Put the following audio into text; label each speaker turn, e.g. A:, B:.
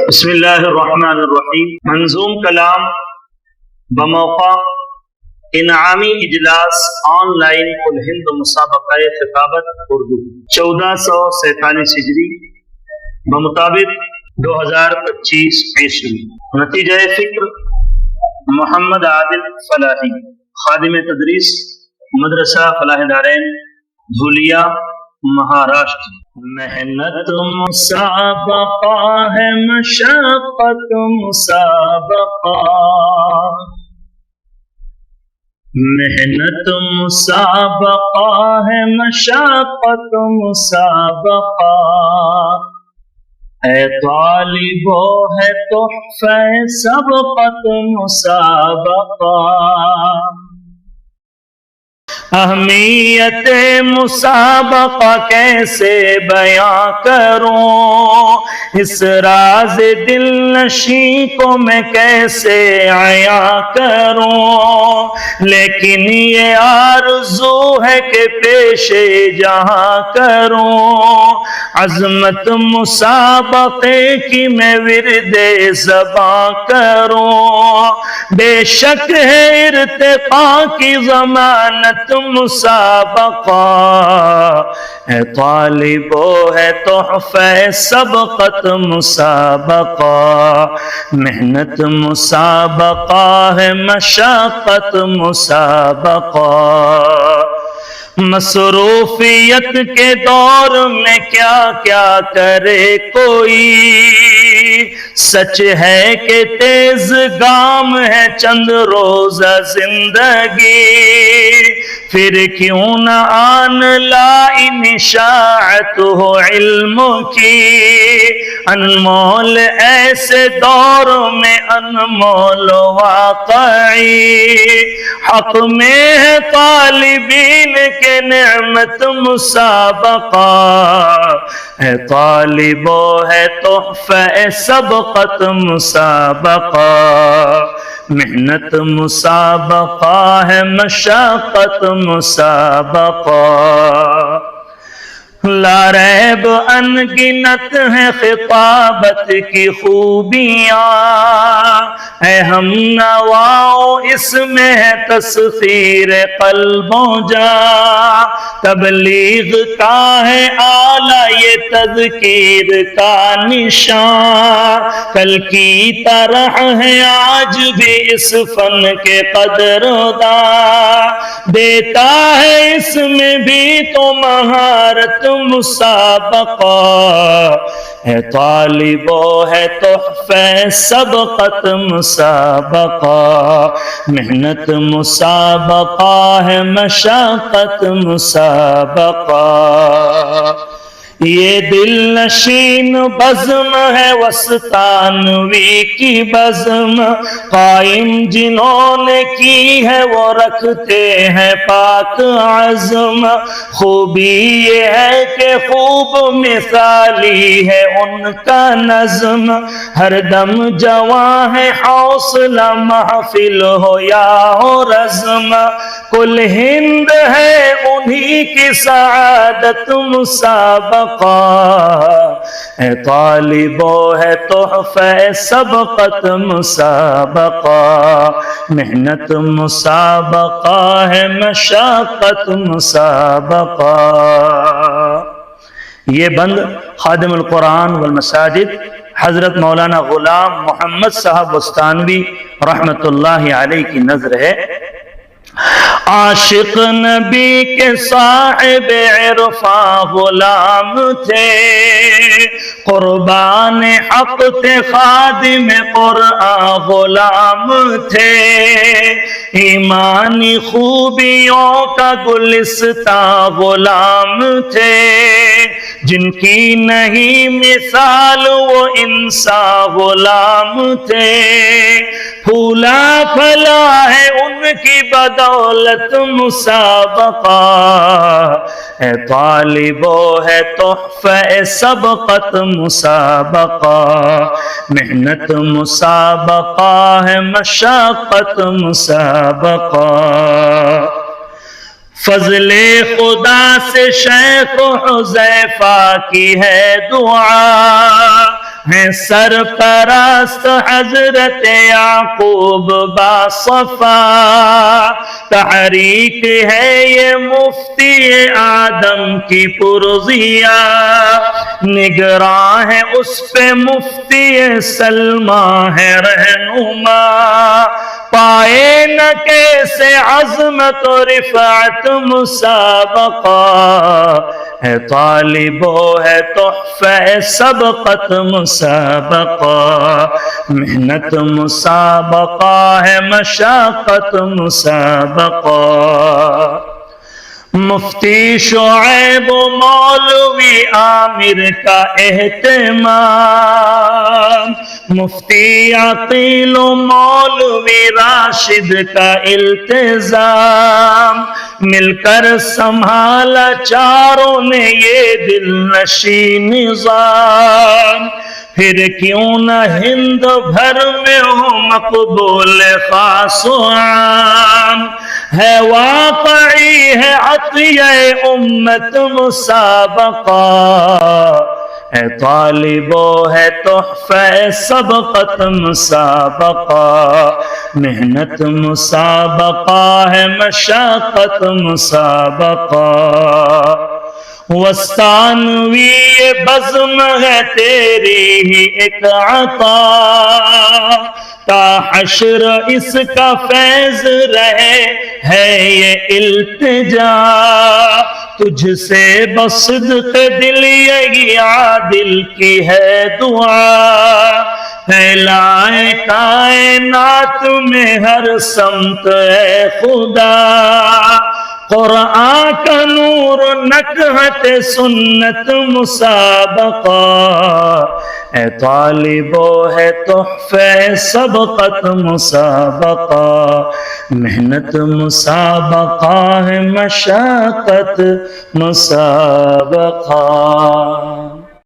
A: بسم اللہ الرحمن الرحیم۔ منظوم کلام بموقع انعامی اجلاس آن لائن الہند مسابقہ خطابت اردو 1447 ہجری بمطابق 2025 عیسوی۔ نتیجہ فکر محمد عادل فلاحی، خادم تدریس مدرسہ فلاح دارین دھولیا مہاراشٹر۔ محنت مسابقہ ہے، مشقت مسابقہ، محنت مسابقہ ہے، مشقت مسابقہ، اے طالبو ہے تحفہ سبقت مسابقہ۔ اہمیت مسابقہ کیسے بیاں کروں، اس راز دل نشیں کو میں کیسے عیاں کروں، لیکن یہ آرزو ہے کہ پیش جہاں کروں، عظمت مسابقے کی میں ورد زباں کروں، بے شک ہے ارتقاء کی ضمانت مسابقہ، اے طالبو ہے تحفہ سبقت مسابقہ، محنت مسابقہ ہے، مشقت مسابقہ۔ مصروفیت کے دور میں کیا کیا کرے کوئی، سچ ہے کہ تیز گام ہے چند روزہ زندگی، پھر کیوں نہ آن لائن اشاعت ہو علم کی، انمول ایسے دور میں انمول واقعی، حق میں ہے طالبین کے نعمت مسابقہ، ہے طالبو ہے تحفہ سبقت مسابقہ، محنت مسابقہ ہے، مشقت مسابقہ۔ لا ریب انگنت ہے خطابت کی خوبیاں، اے ہم نواؤ اس میں ہے تسخیر قلب و جاں، تبلیغ کا ہے آلہ یہ تذکیر کا نشان، کل کی طرح ہے آج بھی اس فن کے قدرداں، دیتا ہے اس میں بھی تو مہارت مسابقہ، ہے طالبو ہے تحفہ سبقت مسابقہ، محنت مسابقہ ہے، مشقت مسابقہ۔ یہ دل نشین بزم ہے وسطانوی کی بزم، قائم جنہوں نے کی ہے وہ رکھتے ہیں پاک عزم، خوبی یہ ہے کہ خوب مثالی ہے ان کا نظم، ہر دم جواں ہے حوصلہ محفل ہو یا ہو رزم، کل ہند ہے انہی کی سعادت مسابقہ، اے طالبو ہے تحفہ سبقت مسابقہ، محنت مسابقہ ہے، مشقت مسابقہ۔ یہ بند خادم القرآن والمساجد حضرت مولانا غلام محمد صاحب بستانوی رحمت اللہ علیہ کی نظر ہے۔ عاشق نبی کے صاحب عرفاں غلام تھے، قربان حق تھے، خادم قرآن غلام تھے، ایمانی خوبیوں کا گلستاں غلام تھے، جن کی نہیں مثال وہ انسان غلام تھے، پھولا پھلا ہے ان کی بدولت مسابقہ، اے طالبو ہے تحفہ سبقت مسابقہ، محنت مسابقہ ہے، مشقت مسابقہ۔ فضل خدا سے شیخ حذیفہ کی ہے دعا، ہے سرپرست حضرت یعقوب باصفا، تحریک ہے یہ مفتی آدم کی پرزیہ، نگراں ہے اس پہ مفتی سلمہ ہے رہنما، پائے نہ کیسے عظمت و رفعت مسابقہ، ہے طالب و ہے تحفہ سبقت مسابقہ، محنت مسابقہ ہے مشاقت مسابقہ، مفتی شعیب و مولوی عامر کا اہتمام، مفتی عقیل و مولوی راشد کا التزام، مل کر سنبھالا چاروں نے یہ دل نشیں نظام، پھر کیوں نہ ہند بھر میں ہو مقبول خاص و عام، ہے واقعی ہے عطیہ امت مسابقہ، ہے طالب و ہے تحفہ سبقت مسابقہ، محنت مسابقہ ہے مشاقت مسابقہ، وستانوی یہ بزم ہے تیری ہی ایک عطا، تا حشر اس کا فیض رہے ہے یہ التجا، تجھ سے بصدق دل یہی عادل کی ہے دعا، پھیلائے کائنات میں ہر سمت اے خدا، قرآن کا نور نکہت سنت مسابقہ، اے طالب و ہے تحفہ سبقت مسابقہ، محنت مسابقہ ہے مشاقت مسابقہ۔